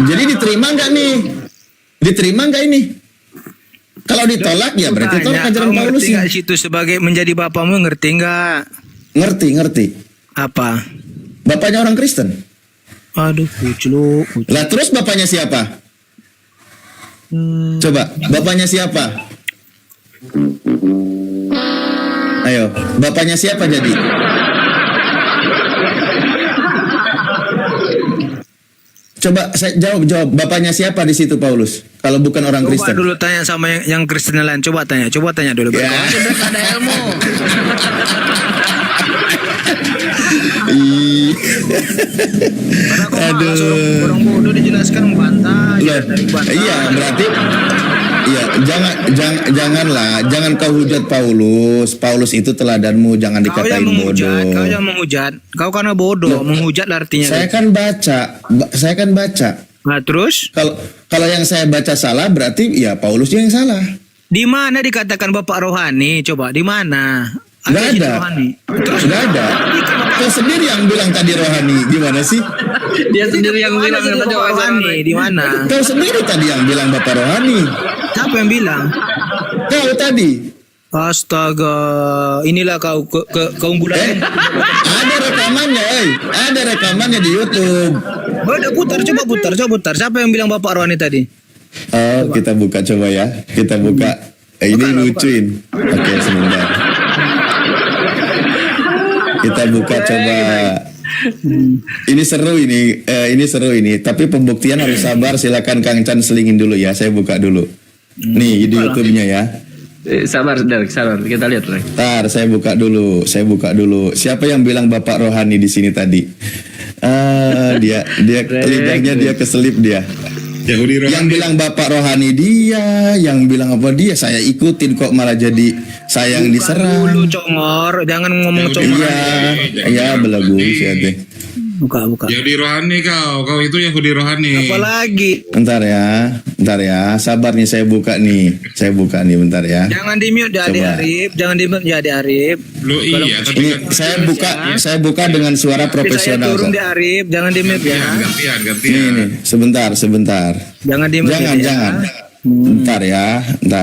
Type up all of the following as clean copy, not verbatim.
Jadi diterima nggak nih? Diterima nggak ini? Kalau ditolak ya berarti tolak ajaran Kau Paulus ngerti ya. nggak situ sebagai menjadi bapamu, ngerti nggak? Ngerti. Apa? Bapaknya orang Kristen. Aduh, kucluk. Lah terus bapaknya siapa? Coba, bapaknya siapa? Ayo, bapaknya siapa jadi? Coba saya jawab. Bapaknya siapa di situ Paulus? Kalau bukan orang Coba Kristen. dulu tanya sama yang Kristen lain. Coba tanya dulu. Ya. Kau sudah ada ilmu. Ih. Karena kau Aduh. malah suruh orang bodoh dijelaskan membantah. Loh, iya berarti iya jangan kau hujat Paulus. Paulus itu teladanmu, jangan Kau yang dikatain menghujat, bodoh. kau yang menghujat. Kau karena bodoh, Loh, menghujat artinya. Saya kan baca. Nah, terus Kalau yang saya baca salah berarti ya Paulusnya yang salah. di mana dikatakan Bapak rohani? Coba di mana? Nggak jadi ada. rohani. Terus Sudah ada. Kau sendiri yang bilang tadi rohani. Gimana sih? Dia sendiri yang di mana bilang jadi tadi Bapak rohani? Di mana? Kau sendiri tadi yang bilang Bapak rohani. Siapa yang bilang? Kau tadi. Astaga, inilah keunggulan. Ada rekamannya, ada rekamannya di YouTube. Udah coba putar. Siapa yang bilang Bapak rohani tadi? Oh, kita buka coba ya. Kita buka. Ini lucuin. Oke, sebentar. Kita buka coba. Ini seru ini. Tapi pembuktian harus sabar. Silakan Kang Chan selingin dulu ya. Saya buka dulu. Nih di YouTube-nya ya. Sabar. Kita lihat lagi. Ntar saya buka dulu. Siapa yang bilang Bapak rohani di sini tadi? Dia lidahnya dia keselip dia. Yahudi rohani. Yang bilang Bapak rohani dia, yang bilang apa dia, saya ikutin kok malah jadi saya yang diserang. Dulu congor, jangan ngomong congor. Iya belagu sih teh. Buka. Yahudi rohani kau itu Yahudi rohani. Apalagi? Bentar ya, sabar nih saya buka nih, bentar ya. Jangan di mute ya Ade Arif. Lo iya, tapi Ini saya buka dengan suara Tapi saya profesional turun kok. di Arif, jangan di mute ya. gantian. Nih, sebentar. Jangan di mute. Jangan. Bentar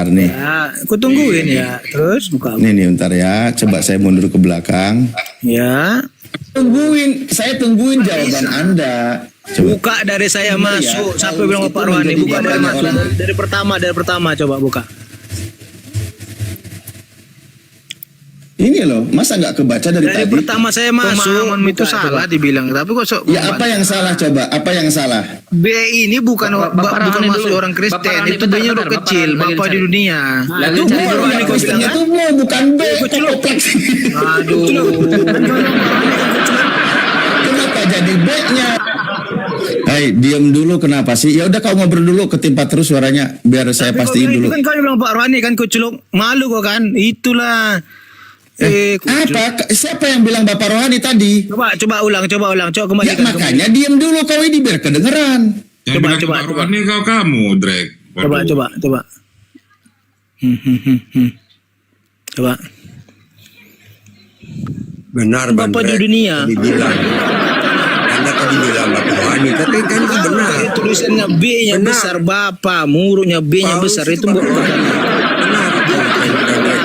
nih. Ya, aku tungguin ya. Terus buka. Nih bentar ya, coba saya mundur ke belakang. Ya. Saya tungguin jawaban Anda. Coba. Buka dari saya masuk. Siapa bilang Bapak rohani? Buka dari masuk. Dari pertama coba buka. Ini loh, masa nggak kebaca dari Dari tadi? pertama saya masuk, itu salah dibilang. Tapi kok sok. Ya apa yang salah coba? Apa yang salah? B ini bukan Bapak bukan rohani masuk dulu. orang Bapak Kristen. rohani, Itu bentar, B-nya udah Bapak kecil. lagi Bapak di dicari. dunia. Lagi Itu dicari bukan rohani kau Kristen bilang itu kan? bukan B. Kompleks. Aduh. Kenapa jadi B-nya? Hai, diam dulu kenapa sih? Ya udah kau ngobrol dulu, ketimpa terus suaranya biar saya pastiin dulu. Itu kan kau bilang Pak rohani kan kuculuk. Malu kok kan? Itulah. Apa? Siapa yang bilang Bapak rohani tadi? Coba ulang. Coba Ya kembalikan. makanya diam dulu kau ini biar kedengeran. Yang Coba. bilang rohani kamu, Drake. Waduh. Coba. Coba. Benar Bang Bapak di Drek. dunia. Tadi bilang. Anda tadi bilang Bapak rohani, tapi kan itu benar. Tulisannya B-nya Benar. besar Bapak, murunya B-nya Paulus besar itu Bapak bukan. rohani. Benar itu. Bang Drek.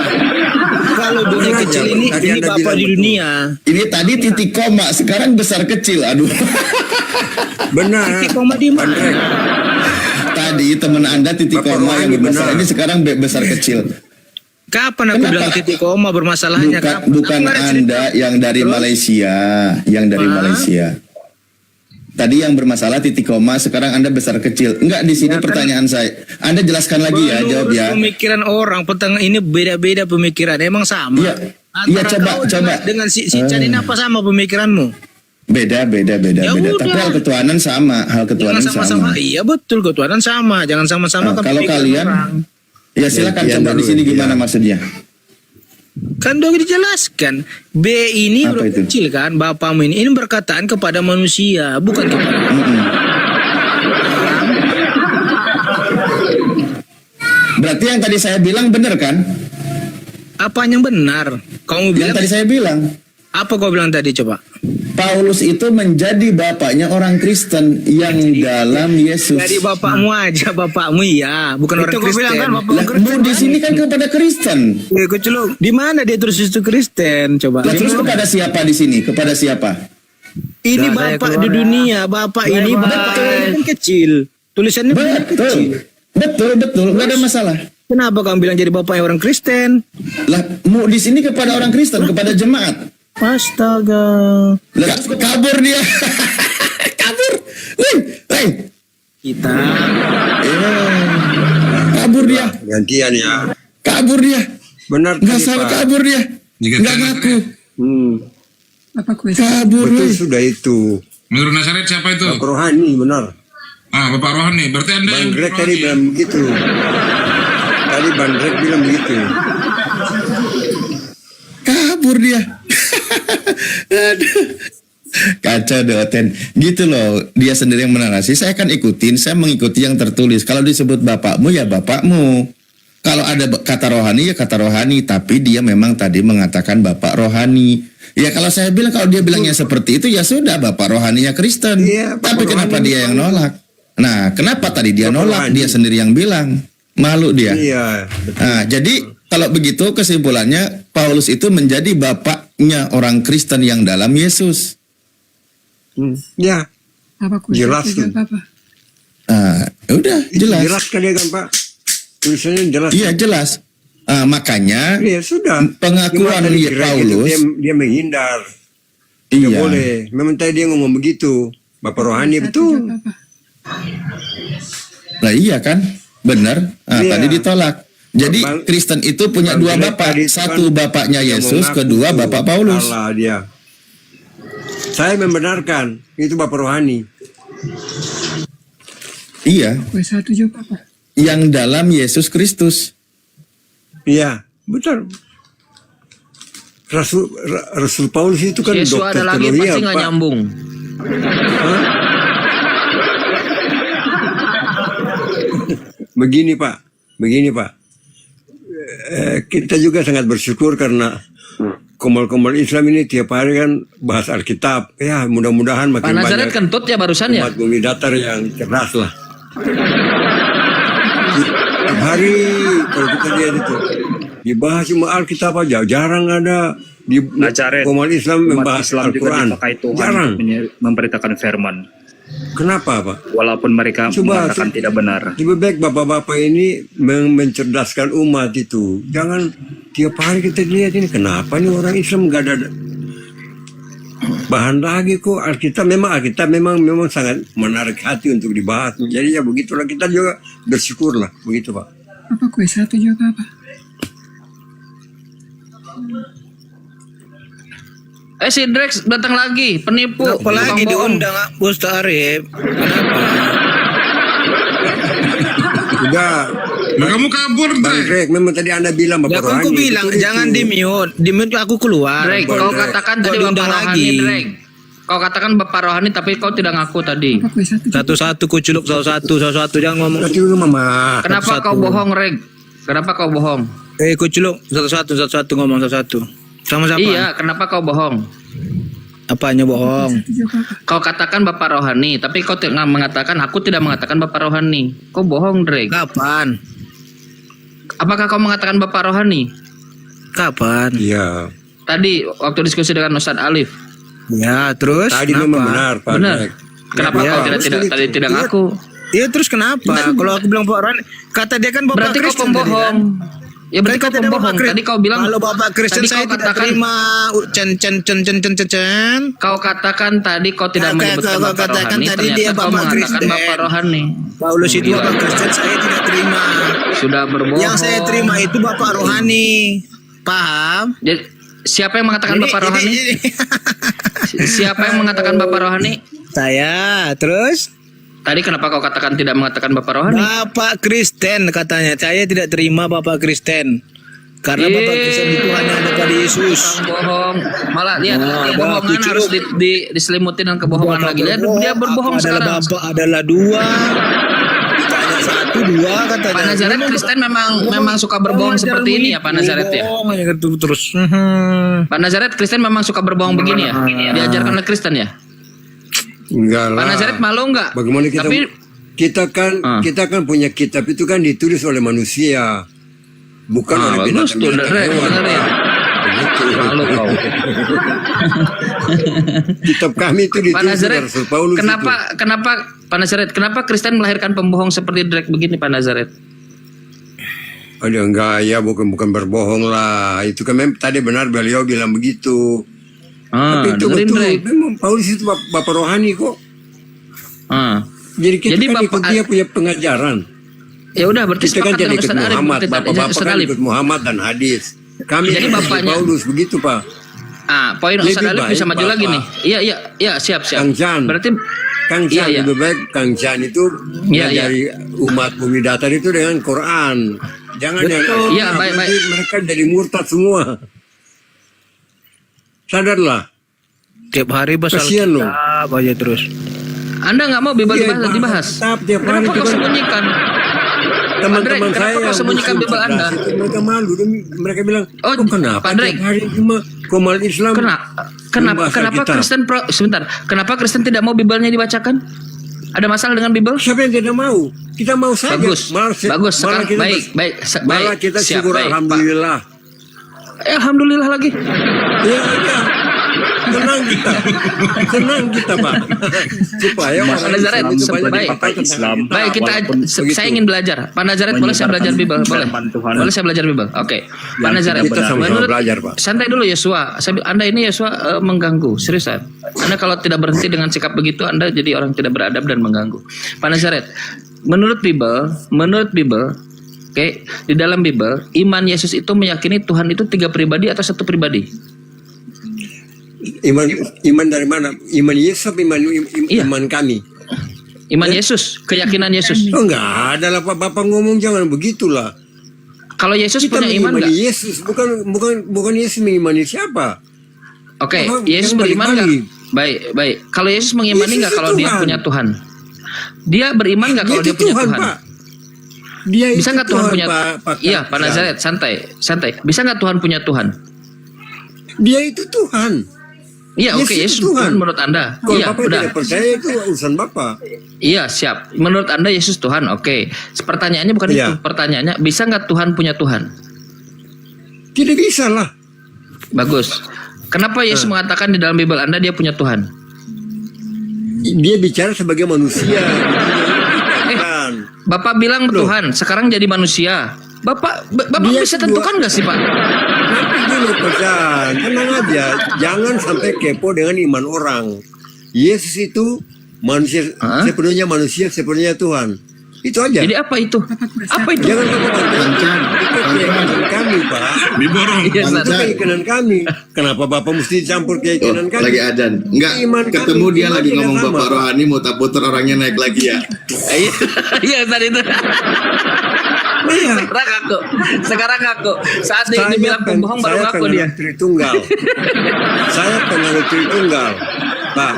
Kalau B-nya Benar kecil aja, ini tadi Anda Bapak bilang di betul. dunia. Ini tadi titik koma, sekarang besar kecil. Aduh. Benar. Titik koma di Bang mana? Drek. Tadi teman Anda titik Bapak koma yang rohani, besar benar. ini sekarang besar kecil. Kapan aku Kenapa? bilang titik koma bermasalahnya? Bukan Anda yang dari Malaysia, Malaysia. Tadi yang bermasalah titik koma, sekarang Anda besar kecil. Enggak, di sini pertanyaan saya. Anda jelaskan lagi ya, jawab ya. Pemikiran orang petang ini beda-beda pemikiran. Emang sama? Iya. Antara Iya, kau coba. dengan si Chan ini apa sama pemikiranmu? Beda. Ya Tapi udah. hal ketuhanan sama, Jangan sama-sama. Iya betul, ketuhanan sama. Jangan sama-sama. Nah, kan kalau pemikiran kalian, orang. ya silakan Iya, coba di dulu, sini iya. gimana maksudnya? Kan udah dijelaskan. B ini Apa udah itu? kecil kan, bapakmu ini berkataan kepada manusia, bukan kepada. Berarti yang tadi saya bilang benar kan? Apa yang benar? Kamu Yang bilang tadi saya bilang. apa kau bilang tadi coba? Paulus itu menjadi bapaknya orang Kristen yang dalam Yesus. Dari bapakmu aja, bapakmu iya, bukan orang Itu gua Kristen. bilang kan, bapak Lah, mu di sini kan kepada Kristen. Kuculuk, di mana dia terus itu Kristen? Coba. Lah, terus kepada siapa di sini? Kepada siapa? Ini Nah, saya bapak keluar di ya. dunia, bapak ini Bye-bye. bapak kan kecil. Tulisannya benar kecil. Betul, nggak ada masalah. Kenapa kamu bilang jadi bapaknya orang Kristen? Lah, mu di sini kepada orang Kristen, kepada jemaat. Astaga. Lah, kabur dia. Kabur. Hei. Kita Kabur dia. Gantian ya. Kabur dia. Benar Nggak tadi, salah Pak. kabur dia. Jika Nggak tidak, ngaku. Kabur. Betul weh. sudah itu. Menurut Nasaret siapa itu? Bapak rohani benar. Bapak rohani. Berarti Anda Bang yang Greg rohani tadi ya? bilang begitu. Tadi Bang Greg bilang begitu. Kabur dia. Aduh. Kacau deh Oten. Gitu loh, dia sendiri yang menarasi. Saya akan ikutin, saya mengikuti yang tertulis. Kalau disebut bapakmu ya bapakmu. Kalau ada kata rohani ya kata rohani. Tapi dia memang tadi mengatakan bapak rohani. Ya kalau saya bilang, kalau dia bilangnya seperti itu ya sudah, bapak rohaninya Kristen. Iya, bapak Tapi kenapa rohani dia yang nolak? Nah, kenapa tadi dia Bapak nolak? rohani. Dia sendiri yang bilang. Malu dia. Iya, betul. Nah, jadi kalau begitu kesimpulannya Paulus itu menjadi bapaknya orang Kristen yang dalam Yesus. Ya, jelas tuh. Ah, udah jelas. Jelas kali kan Pak. Tulisannya jelas. Iya jelas. Ah, makanya Ya sudah. pengakuan Cuma tadi Greg itu Paulus. dia menghindar. Tidak Iya. boleh. Memang tadi dia ngomong begitu. Bapak rohani betul. Nah iya kan, benar. Ah, Iya. tadi ditolak. Jadi Bang- Kristen itu punya Bang dua Greg bapak. tadi itu Satu kan bapaknya yang Yesus, mengaku kedua tuh bapak Paulus. salah dia. Saya membenarkan itu bapak rohani. Iya. Yang dalam Yesus Kristus. Iya, betul. Rasul Paulus itu kan Yesus dokter ada lagi teologi, pasti nggak Pak. nyambung. Begini Pak. Kita juga sangat bersyukur karena komal-komal Islam ini tiap hari kan bahas Alkitab. Ya mudah-mudahan Pak makin Nazaret banyak kentut ya barusan ya. umat bumi datar yang cerdas lah. Tiap hari kalau kita lihat itu dibahas cuma Alkitab aja, jarang ada di Nazaret, komal Islam umat membahas Islam juga Al-Quran. dipakai Tuhan Jarang. untuk memberitakan firman. Kenapa Pak? Walaupun mereka Coba, mengatakan tidak benar. Lebih baik bapak-bapak ini mencerdaskan umat itu. Jangan tiap hari kita lihat ini kenapa nih orang Islam nggak ada bahan lagi kok. Alkitab memang sangat menarik hati untuk dibahas. Jadi ya begitulah, kita juga bersyukur lah begitu Pak. Apa kue satu juga apa? Si Drex datang lagi, penipu. Apalagi tukang bohong. diundang Ustaz Arif. Kenapa? Udah, Lah, kamu kabur, Bang Drek. Greg, memang tadi Anda bilang Ya bapak kan aku rohani. bilang betul jangan itu. di mute. Di mute aku keluar. Drek, Bang kau Drek. katakan Kau tadi diundang bapak rohani, lagi. Drek. Kau katakan bapak rohani tapi kau tidak ngaku tadi. Apa kue satu? Satu-satu kuculuk satu-satu jangan ngomong. Berarti dulu Mama. Kenapa kau bohong, Reg? Kenapa kau bohong? Kuculuk satu-satu ngomong satu-satu. Sama siapa? Iya, kenapa kau bohong? Apanya bohong? Kau katakan bapak rohani, tapi kau tidak mengatakan aku tidak mengatakan bapak rohani. Kau bohong, Drake. Kapan? Apakah kau mengatakan bapak rohani? Kapan? Iya. Tadi waktu diskusi dengan Ustadz Alif. Ya, terus Tadi kenapa? memang benar Pak Benar. Greg. Kenapa Ya, kau terus tadi tidak Iya. ngaku? Iya, terus kenapa? Kalau aku bilang Pak Ron, kata dia kan Bapak Berarti kau Kristen tadi pembohong. kan? Ya berarti kau Kata dia pembohong. Bapak Kristen. Tadi kau bilang kalau Bapak Kristen tadi saya kau tidak katakan- terima. Cen. Kau katakan tadi kau tidak Kau menyebutkan katakan bapak rohani, tadi dia ternyata kau Bapak mengatakan Kristen. bapak rohani. Paulus itu Gila. Bapak Kristen saya tidak terima. Sudah berbohong. Yang saya terima itu Bapak rohani. Paham? Jadi, siapa yang mengatakan Jadi- bapak rohani? jadi- Siapa yang mengatakan bapak rohani? Saya terus Tadi kenapa kau katakan tidak mengatakan bapak rohani? Bapak Kristen katanya. Saya tidak terima Bapak Kristen. Karena Bapak Kristen itu hanya ada pada Yesus. Tukang bohong. Malah lihat Nah, kebohongan Bapak harus diselimuti dengan kebohongan lagi. Lihat dia berbohong Aku adalah sekarang. Bapak adalah dua. Ditanya Satu dua katanya. Pak Nazaret Kristen memang suka berbohong seperti ini ya Pak Nazaret ya. Bohong aja terus. Pak Nazaret Kristen memang suka berbohong begini ya. Diajarkan oleh Kristen ya. Enggak lah. Pak Nazaret malu enggak? Bagaimana kita Tapi kita kan punya kitab itu kan ditulis oleh manusia, bukan oleh bagus tuh, benerin. Begitu. Malu kau. Kitab kami itu Pak ditulis Nazaret, oleh Rasul Paulus. kenapa Pak Nazaret, kenapa Kristen melahirkan pembohong seperti Drake begini Pak Nazaret? Ada enggak ya, bukan berbohong lah. Itu kan memang tadi benar beliau bilang begitu. Tapi itu dengerin betul. Drake. Memang Paulus itu bapak rohani kok. Jadi kita Jadi kan Bapak- ikut dia punya pengajaran. Ya udah berarti Kita kan sepakat jadi dengan ikut Ustaz Arif. Muhammad. Ustaz Bapak-bapak kan Arif. ikut Muhammad dan hadis. Kami Jadi ikut bapaknya- Paulus begitu Pak. Poin Lebih Ustaz Arif bisa baik, maju lagi Bapak. nih. Iya, siap. Kang Chan. Berarti Kang Chan Iya. lebih baik Kang Chan itu Iya, iya. dari umat bumi datar itu dengan Quran. Jangan yang Iya, baik. nanti mereka jadi murtad semua. Sadarlah. Tiap hari bahas Kasihan loh. Alkitab aja terus. Anda nggak mau Bible Iya, dibahas? Tetap tiap hari Kenapa itu kau kan sembunyikan? teman-teman Pak Drake, saya kenapa kau sembunyikan Muslim Bible Anda? cerdas itu mereka malu. Mereka bilang, Oh, "Kok kenapa Pak Drake. tiap hari cuma komal Islam?" Kenapa membahas Alkitab?" Kristen sebentar? Kenapa Kristen tidak mau Bible-nya dibacakan? Ada masalah dengan Bible? Siapa yang tidak mau? Kita mau saja. Bagus. Malah Sekarang kita malah kita Siap, syukur baik, Pak. alhamdulillah. Alhamdulillah lagi. Ya. Senang kita Pak. Supaya Pak Nazaret, itu banyak baik. dipatahkan Islam. tentang Baik, Begitu. saya ingin belajar. Pak Nazaret, boleh saya belajar Bible? Boleh. Firman Tuhan. Boleh saya belajar Bible? Oke. Pak Nazaret, Kita sama-sama belajar, Pak. santai dulu Yesua. Anda ini Yesua mengganggu, seriusan. Anda kalau tidak berhenti dengan sikap begitu, Anda jadi orang tidak beradab dan mengganggu. Pak Nazaret, menurut Bible, oke, di dalam Bible, iman Yesus itu meyakini Tuhan itu 3 pribadi atau 1 pribadi? Iman dari mana? Iman Yesus apa Iya. iman kami? Iman Yesus, keyakinan Yesus. Oh enggak ada lah Pak. Bapak ngomong jangan begitulah. Kalau Yesus Kita punya iman mengimani nggak? Yesus, bukan Yesus mengimani siapa? Oke, Bapak, Yesus jangan beriman nggak? balik-balik. Baik. Kalau Yesus mengimani Yesus nggak itu kalau dia Tuhan. punya Tuhan? Dia beriman nggak kalau dia itu punya Tuhan? Pak. Dia Bisa itu nggak Tuhan punya? Pak Iya, Pak Kang. Nazaret, santai. Bisa nggak Tuhan punya Tuhan? Dia itu Tuhan. Iya, oke, Yesus Yesus itu Tuhan. Tuhan menurut Anda. Kalau Iya, Bapak udah. tidak percaya itu urusan Bapak. Iya, siap. Menurut Anda Yesus Tuhan, oke. Pertanyaannya bukan Iya. itu. Pertanyaannya, bisa nggak Tuhan punya Tuhan? Tidak bisa lah. Bagus. Kenapa Yesus mengatakan di dalam Bible Anda dia punya Tuhan? Dia bicara sebagai manusia. Kan. Bapak bilang Loh. Tuhan, sekarang jadi manusia. Bapak Dia bisa kedua- tentukan nggak sih Pak? Nanti dulu pesan, tenang aja. Jangan sampai kepo dengan iman orang. Yesus itu manusia, Hah? sepenuhnya manusia, sepenuhnya Tuhan. Itu aja. Jadi apa itu? Apa itu? Jangan Bapak bantuan. Itu keyakinan kami, Pak. Diborong. Iya, Itu Ustaz. keyakinan kami. Kenapa Bapak mesti campur keyakinan kami? Lagi adan. Enggak, Iman ketemu kami, dia iman lagi tidak ngomong sama. Bapak Rohani mau puter orangnya naik lagi ya. Iya tadi itu. Iya. Sekarang aku. Saat dia Saya dibilang pembohong baru saya ngaku dia. penganut Tritunggal. Saya penganut Tritunggal, Pak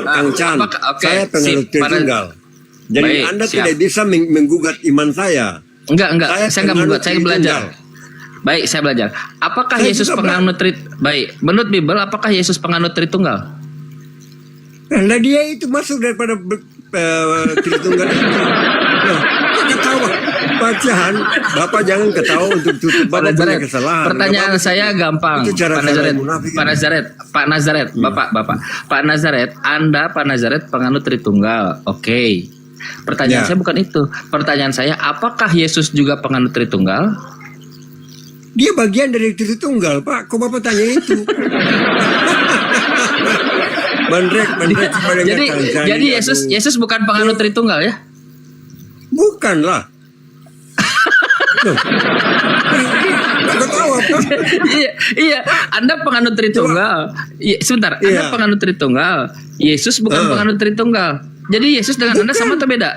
Kang Chan. Oke, Saya penganut sip. Tritunggal. Jadi Baik, Anda siap. tidak bisa menggugat iman saya. Enggak. Saya nggak penganut membuat. Saya belajar. Tritunggal. Baik, saya belajar. Apakah Saya Yesus juga penganut Baik, menurut Bible apakah Yesus penganut Tritunggal? Nah dia itu masuk daripada Tritunggal itu. Nah, ketawa. Pak Chan, Bapak jangan ketawa untuk tutup Bapak punya kesalahan. Pertanyaan Nggak apa-apa. saya gampang. Itu cara Pak Nazaret, munafik. Pak Nazaret, Bapak. Pak Nazaret, Anda Pak Nazaret penganut Tritunggal. Oke. Pertanyaan Ya. saya bukan itu. Pertanyaan saya, apakah Yesus juga penganut Tritunggal? Dia bagian dari Tritunggal, Pak. Kok Bapak tanya itu? Bandrek kepada Jadi Kang Chan. jadi Aduh. Yesus bukan penganut Tritunggal ya? Bukan lah. Loh. Nggak ketawa, Pak. Iya, Anda penganut Tritunggal. Iya, sebentar, Anda Iya. penganut Tritunggal. Yesus bukan penganut Tritunggal. Jadi Yesus dengan Anda sama atau beda?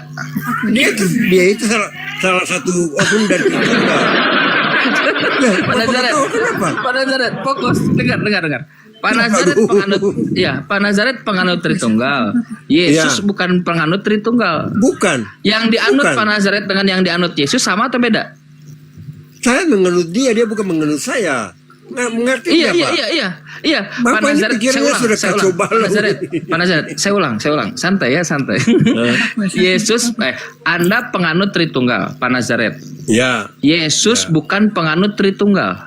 Dia itu salah satu oknum dari Tritunggal. Lah, Pak Bapak Nazaret, ketawa kenapa? Pak Nazaret, fokus, dengar. Pak Nazaret Aduh. penganut, ya Pak Nazaret penganut Tritunggal. Yesus bukan penganut Tritunggal. Bukan. Yang dianut Bukan. Pak Nazaret dengan yang dianut Yesus sama atau beda? Saya mengenut dia bukan mengenut saya. Mengerti Iya, nggak, iya, Pak? iya. Pak Bapak ini Nazaret, pikirannya sudah kacau Pak balau. Nazaret, saya ulang. Santai ya, santai. Yesus, Anda penganut Tritunggal, Pak Nazaret. Ya. Yesus bukan penganut Tritunggal.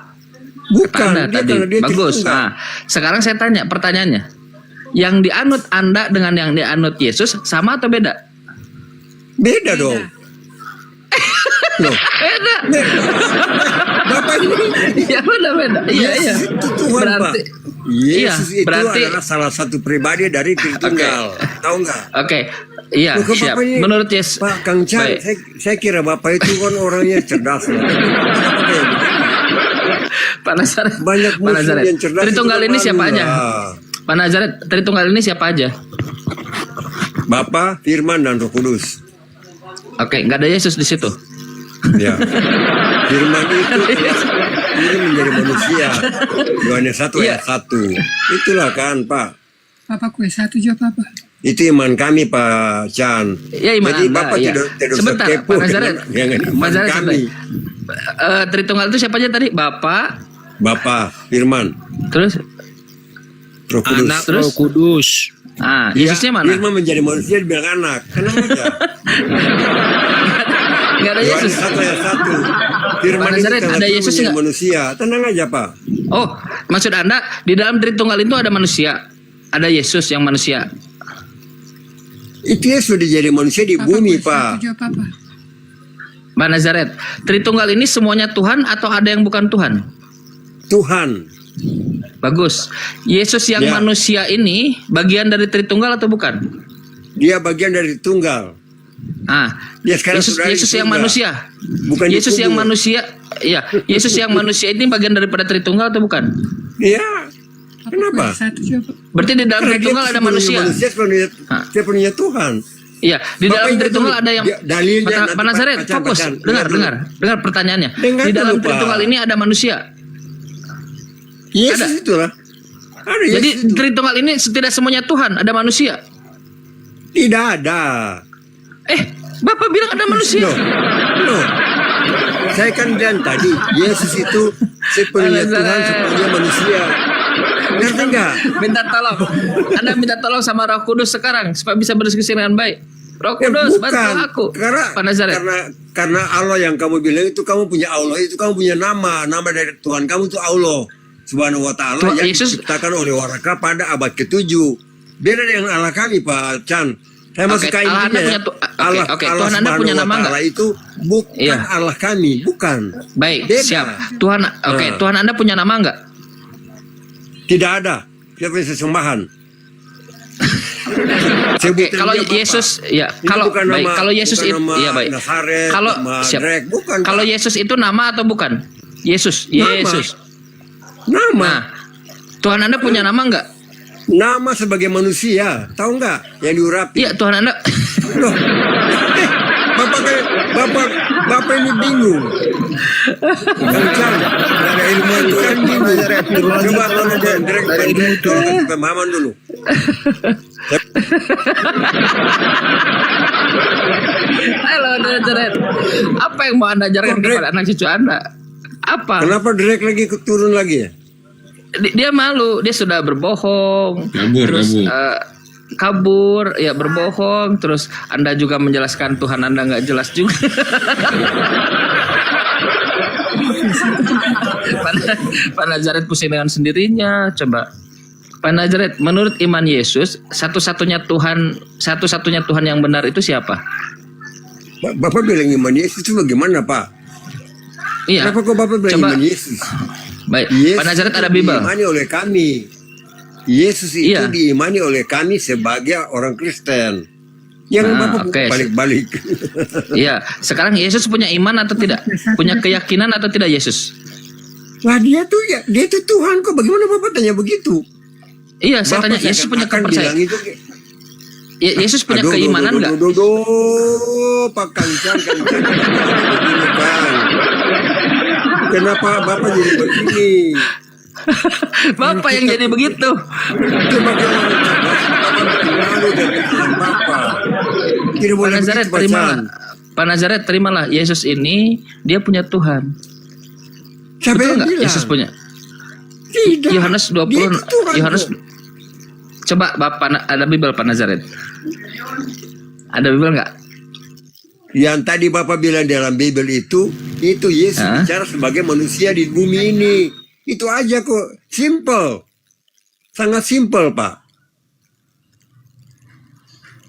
Bukan. Kata Anda Dia tadi. kalau dia Bagus. Tritunggal. Nah, sekarang saya tanya pertanyaannya. Yang dianut Anda dengan yang dianut Yesus sama atau beda? Beda dong. Loh, Beda. Bapak ini Iya, beda. Iya. Yesus itu Tuhan, Berarti, Pak. Yesus itu berarti- adalah salah satu pribadi dari Tritunggal. Tahu nggak? Oke. Iya, Loh, kok siap. Bapak ini- Menurut Yesus. Pak Kang Chan, Baik. saya kira Bapak itu kan orangnya cerdas. Loh. Kenapa kayak begini? Pak Nazaret. Banyak Pak musuh Nazaret. yang cerdas Tritunggal itu ini malu siapa aja? lah. Pak Nazaret, Tritunggal ini siapa aja? Bapa, Firman, dan Roh Kudus. Oke, nggak ada Yesus di situ. Ya. Firman itu ini menjadi manusia. Yohanes 1 ayat 1. Itulah kan, Pak. Papa kue satu juga papa. Itu iman kami, Pak Chan. Ya, iman Jadi Anda, Bapak ya. tidak usah Sebentar, kepo Pak Nazaret. dengan Pak iman Nazaret, kami. Tritunggal itu siapa aja tadi? Bapak, Bapa, Firman, terus Roh Kudus. Anak Terus? Roh Kudus. Yesusnya mana? Firman menjadi manusia dibilang anak. Tenang aja. Nggak ada Yohanes Yesus. 1 ayat 1. Firman Pak itu Nazaret, telah ada turun Yesus menjadi nggak? manusia. Tenang aja, Pak. Oh, maksud Anda di dalam Tritunggal itu ada manusia, ada Yesus yang manusia. Itu ya sudah jadi manusia di Papa bumi, kue satu Pak. juga papa. Pak Nazaret, Tritunggal ini semuanya Tuhan atau ada yang bukan Tuhan? Tuhan. Bagus. Yesus yang Ya. manusia ini bagian dari Tritunggal atau bukan? Dia bagian dari tunggal. Dia sekarang Yesus, sudah di Yesus yang surga. manusia. Bukan Yesus yang dikubur. manusia. Iya, Yesus yang manusia ini bagian daripada Tritunggal atau bukan? Iya. Papa Kenapa? kue satu juga papa. Berarti di dalam Karena dia Tritunggal ada manusia. sepenuhnya, Hah. sepenuhnya Tuhan. Iya, di Bapak dalam ingat Tritunggal dulu, ada yang dalilnya nanti Pak Nazaret, baca, fokus. baca. Dengar pertanyaannya. Dengar Di dalam dulu, Pak. Tritunggal ini ada manusia. Yesus Ada. itulah. Ada Jadi Yesus itu. Tritunggal ini tidak semuanya Tuhan, ada manusia. Tidak ada. Bapak bilang ada manusia. Loh. Saya kan bilang tadi, Yesus itu sepenuhnya Pak Tuhan, Nazaret. sepenuhnya manusia. Ngerti nggak? Minta tolong. Anda minta tolong sama Roh Kudus sekarang supaya bisa berdiskusi dengan baik. Roh Ya, Kudus, bukan. bantu aku. Karena, Pak Nazaret. karena Allah yang kamu bilang itu kamu punya Allah, itu kamu punya nama dari Tuhan kamu itu Allah Subhanahu wa taala Tuhan yang Yesus- diciptakan oleh Waraka pada abad ke-7. Beda dengan Allah kami, Pak Chan. Saya masuk Oke, ke Allah Anda intinya ya. punya Allah Tuhan Anda Subhanahu punya wa nama taala nggak? itu bukan Iya. Allah kami, bukan. Baik, Beda. siap. Tuhan, oke, Nah. Tuhan Anda punya nama enggak? Tidak ada. Dia punya sesembahan. Oke, Sebutan kalau dia Bapak. Yesus, ya, Ini kalau bukan baik, nama- kalau Yesus bukan itu, nama ya baik. Nazaret, Kalau nama siap. Drake, bukan, Kalau Pak. Yesus itu nama atau bukan? Yesus, Nama. Yesus. Nama. Nah, Tuhan Anda punya nama enggak? Nama sebagai manusia, tahu nggak yang diurapi? Iya, Tuhan Anda. Loh, bapak ini bingung. Kang Chan, nggak ada ilmu itu kan bingung. Coba tolong Bang Greg, tolong kasih pemahaman dulu. Halo, Nazaret. Apa yang mau Anda ajarkan Kok, Greg? kepada anak cucu Anda? Apa? Kenapa Drake lagi turun lagi ya? Dia malu, dia sudah berbohong. Kabur, terus, kabur. kabur, ya berbohong. Terus Anda juga menjelaskan Tuhan Anda nggak jelas juga. Pak Nazaret pusing dengan sendirinya. Coba, Pak Nazaret, menurut iman Yesus, satu-satunya Tuhan yang benar itu siapa? Bapak bilang iman Yesus itu bagaimana, Pak? Iya. Kenapa kok Bapak bilang Coba, iman Yesus? baik. Yesus Pak Nazaret itu ada Bible. diimani oleh kami. Yesus itu Iya. diimani oleh kami sebagai orang Kristen. Yang Nah, Bapak oke. balik-balik. Iya. Sekarang Yesus punya iman atau tidak? Punya keyakinan atau tidak Yesus? Lah dia tuh Tuhan kok. Bagaimana Bapak tanya begitu? Iya, saya tanya Yesus punya akan bilang kepercayaan. itu. Yesus punya Aduh, keimanan nggak? Pak Kancan. Begini, Kang. Kenapa Bapak jadi begini? Bapak yang jadi begitu. Itu bagaimana cerdas? Bapak malu dan pikiran Bapak. Tidak Pak boleh Nazaret begitu terimalah. bacaan. Pak Nazaret terimalah. Yesus ini dia punya Tuhan. Siapa Betul yang nggak? bilang? Yesus punya. Tidak. Yohanes 20. Dia itu Tuhan, Yohanes. kok. Coba Bapak ada Bible Pak Nazaret. Ada Bible nggak? Yang tadi Bapak bilang dalam Bible itu Yesus Hah? bicara sebagai manusia di bumi ini. Itu aja kok, simple. Sangat simple, Pak.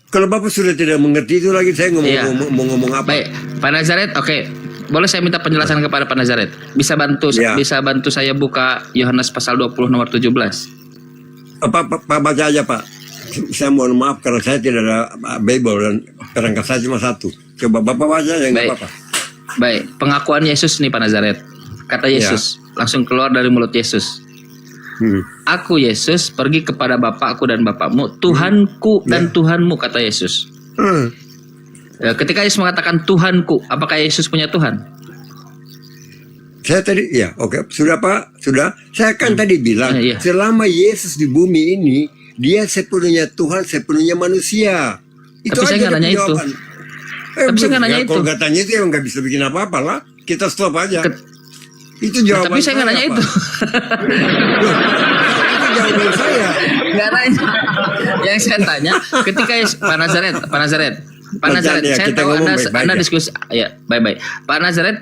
Kalau Bapak sudah tidak mengerti itu lagi, saya Iya. mau ngomong apa? Baik, Pak Nazaret, oke. Boleh saya minta penjelasan kepada Pak Nazaret? Bisa bantu Ya. saya buka Yohanes pasal 20 nomor 17. Pak baca aja, Pak. Saya mohon maaf karena saya tidak ada Bible dan perangkat saya cuma satu. Coba Bapak baca ya, nggak Baik. apa-apa. Baik, pengakuan Yesus nih Pak Nazaret. Kata Yesus, langsung keluar dari mulut Yesus. Aku Yesus pergi kepada Bapakku dan Bapakmu, Tuhanku dan Tuhanmu, kata Yesus. Ya, ketika Yesus mengatakan Tuhanku, apakah Yesus punya Tuhan? Saya tadi, ya oke, sudah Pak, sudah. Saya kan tadi bilang, Iya. selama Yesus di bumi ini, dia sepenuhnya Tuhan, sepenuhnya manusia. Itu Tapi saya aja nggak nanya itu. jawaban. Tapi saya nggak nanya Kalau itu. nggak tanya itu, emang nggak bisa bikin apa-apa lah. Kita stop aja. Itu Nah, jawaban tapi saya nggak nanya Pak. itu. Loh, itu jawaban saya. Nggak nanya. Yang saya tanya, ketika Pak Nazaret, Baca ya, saya kita tahu ngomong Anda, baik-baik Anda ya. diskusi, ya baik-baik. Pak Nazaret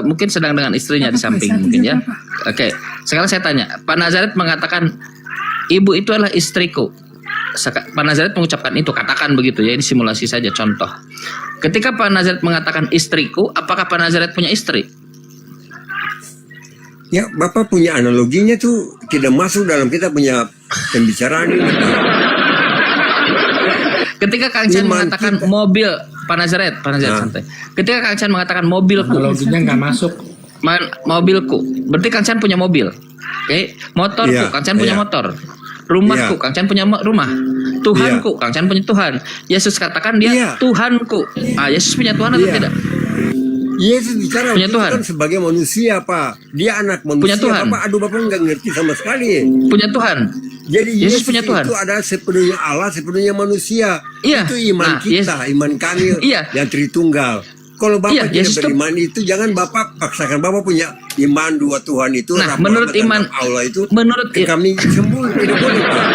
mungkin sedang dengan istrinya di Apa, samping satu mungkin juga, ya. Oke, sekarang saya tanya, Pak Nazaret mengatakan ibu itu adalah istriku. Pak Nazaret mengucapkan itu, katakan begitu ya, ini simulasi saja contoh. Ketika Pak Nazaret mengatakan istriku, apakah Pak Nazaret punya istri? Ya, Bapak punya analoginya tuh tidak masuk dalam kita punya pembicaraan ini. Ketika Kang Chan Iman mengatakan kita. mobil, Pak Nazaret Nah. santai. Ketika Kang Chan mengatakan mobilku, Analoginya nggak masuk. mobilku, berarti Kang Chan punya mobil. Oke, motorku, Iya, Kang Chan punya iya. motor. Rumahku, Iya. Kang Chan punya rumah. Tuhanku, Kang Chan punya Tuhan. Yesus katakan dia Iya. Tuhanku. Yesus punya Tuhan atau Iya. tidak? Yesus bicara Punya itu Tuhan. kan sebagai manusia, Pak. Dia anak manusia. Punya Tuhan. Bapak nggak ngerti sama sekali. Punya Tuhan. Jadi Yesus Yesus punya Tuhan. itu adalah sepenuhnya Allah, sepenuhnya manusia. Iya. Itu iman Nah, kita, iman kami Iya. yang Tritunggal. Kalau Bapak Iya, tidak Yesus itu- beriman itu, jangan Bapak paksakan. Bapak punya iman dua Tuhan itu. Nah, Rahmat menurut dan iman- Allah itu, menurut- kami sembuh. Tidak boleh, Pak.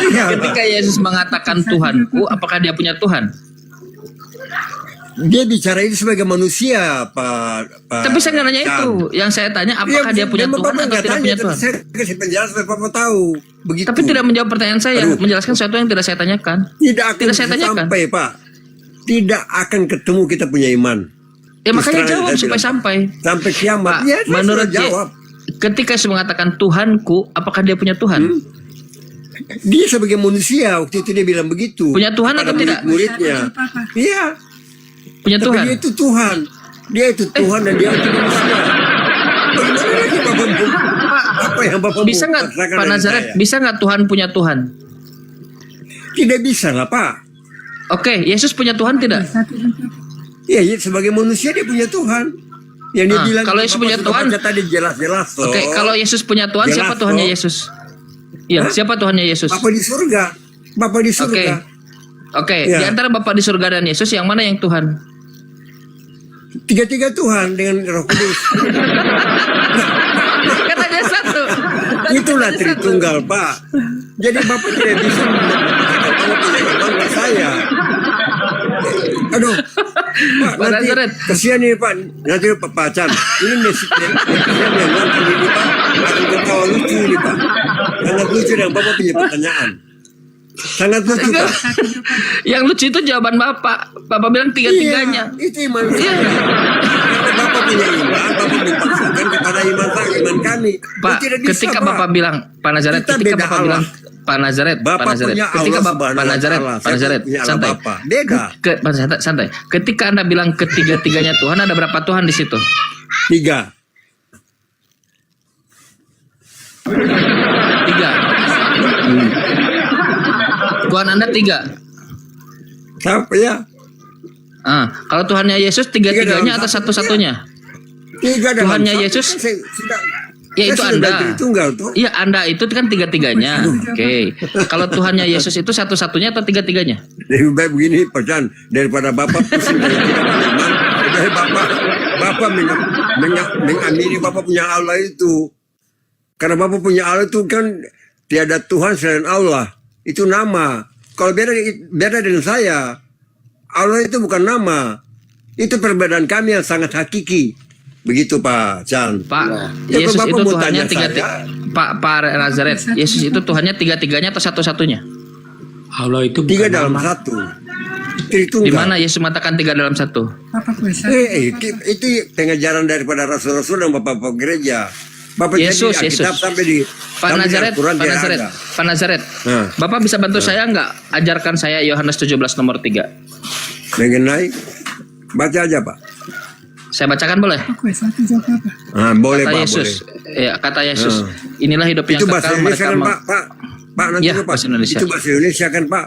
Iya, Ketika Yesus mengatakan Tuhanku, apakah dia punya Tuhan? dia bicara itu sebagai manusia, Pak. Tapi saya nggak nanya Chan. itu. Yang saya tanya apakah dia punya memang Tuhan Bapak atau nggak tidak tanya, punya tapi Tuhan? Saya kasih penjelasan supaya Bapak tahu. Begitu. Tapi tidak menjawab pertanyaan saya, Aduh. menjelaskan sesuatu yang tidak saya tanyakan. Tidak akan Tidak saya bisa tanyakan. sampai, Pak. Tidak akan ketemu kita punya iman. Ya makanya Terus terang jawab saya supaya bilang. sampai. Sampai kiamat. Pak, Ya, saya menurut sudah jawab. ketika Yesus mengatakan Tuhanku, apakah dia punya Tuhan? Dia sebagai manusia waktu itu dia bilang begitu. Punya Tuhan atau Kepada tidak? Murid-muridnya. Iya. Punya Tapi Tuhan. dia itu Tuhan. Dia itu Tuhan dan dia itu manusia. Bagaimana lagi Bapak? Apa yang Bapak Bisa mau nggak paksakan Pak dari Nazaret? saya? Bisa nggak Tuhan punya Tuhan? Tidak bisa lah, Pak. Oke, Yesus punya Tuhan tidak? Satu juga. Iya, sebagai manusia dia punya Tuhan. Yang dia Ah, bilang kalau Yesus Bapak punya sudah Tuhan- baca tadi jelas-jelas toh. Oke, kalau Yesus punya Tuhan, Jelas, siapa Tuhannya toh. Yesus? Iya, Hah? siapa Tuhannya Yesus? Bapak di surga. Bapak di surga. Oke. Oke, Ya. di antara Bapak di surga dan Yesus, yang mana yang Tuhan? Tiga-tiga Tuhan dengan Roh Kudus. Katanya satu. Itulah Tritunggal, Pak. Jadi Bapak tidak bisa mengatakan Bapak punya iman ke saya. Aduh, Pak, Pak nanti Nazaret. kasihan nih Pak. Nanti Pak Chan, ini netizen yang nonton ini Pak akan ketawa lucu nih Pak. Sangat lucu dan Bapak punya pertanyaan. Sangat lucu Pak. Yang lucu itu jawaban Bapak. Bapak bilang tiga-tiganya. Iya, itu iman saya. Karena Bapak punya iman, Bapak dipaksakan kepada iman saya, iman kami. Pak, Itu tidak bisa, ketika Pak. Bapak bilang, Pak Nazaret, Kita ketika beda Bapak Allah. bilang, Pak Nazaret, Bapak Pak Nazaret, punya ketika Allah Bapak, Pak Subhanahu wa Nazaret, Ta'ala. Pak Saya Nazaret, punya Allah santai. Bapa. Beda. Pak Nazaret, santai. Ketika Anda bilang ketiga-tiganya Tuhan, ada berapa Tuhan di situ? 3. 3. Tuhan Anda 3. Siapa ya? Kalau Tuhannya Yesus tiga-tiganya Tiga dalam atau satu, satu-satunya? Tiga dalam Tuhannya satu, Yesus, kan saya sudah- ya saya itu sudah Anda. ganti tunggal tuh. Iya, Anda itu kan tiga-tiganya. Oke. Kalau Tuhannya Yesus itu satu-satunya atau tiga-tiganya? Lebih baik begini pesan daripada Bapak pusing dari tidak beriman. Dari Bapak mengamini Bapak punya Allah itu. Karena Bapak punya Allah itu kan tiada Tuhan selain Allah. Itu nama. Kalau beda dengan saya, Allah itu bukan nama. Itu perbedaan kami yang sangat hakiki. Begitu Pak Chan. Pak, Ya, Yesus Bapak itu mau Tuhannya tanya tiga. saya. Pak Nazaret, Yesus itu Tuhannya tiga-tiganya atau satu-satunya? Allah itu bukan Tiga dalam nama. satu. Itu Di mana Yesus mengatakan tiga dalam satu? Bapakku yang satu. itu pengajaran daripada rasul-rasul dan bapak-bapak gereja. Bapak Yesus, jadi Alkitab Yesus. sampai di Pak sampai di Nazaret, Al-Quran Pak dia Nazaret, ada. Pak Nazaret. Nah. Bapak bisa bantu saya nggak? Ajarkan saya Yohanes 17 nomor 3. Mengenai baca aja Pak. Saya bacakan boleh? Bapakku yang satu jawab apa? Ah, boleh Kata Pak, Yesus. boleh. Ya, kata Yesus. Inilah hidup yang Itu bahasa kekal Indonesia mereka kan Pak? Pak nanti Ya, Pak. bahasa Indonesia. Itu bahasa Indonesia kan Pak?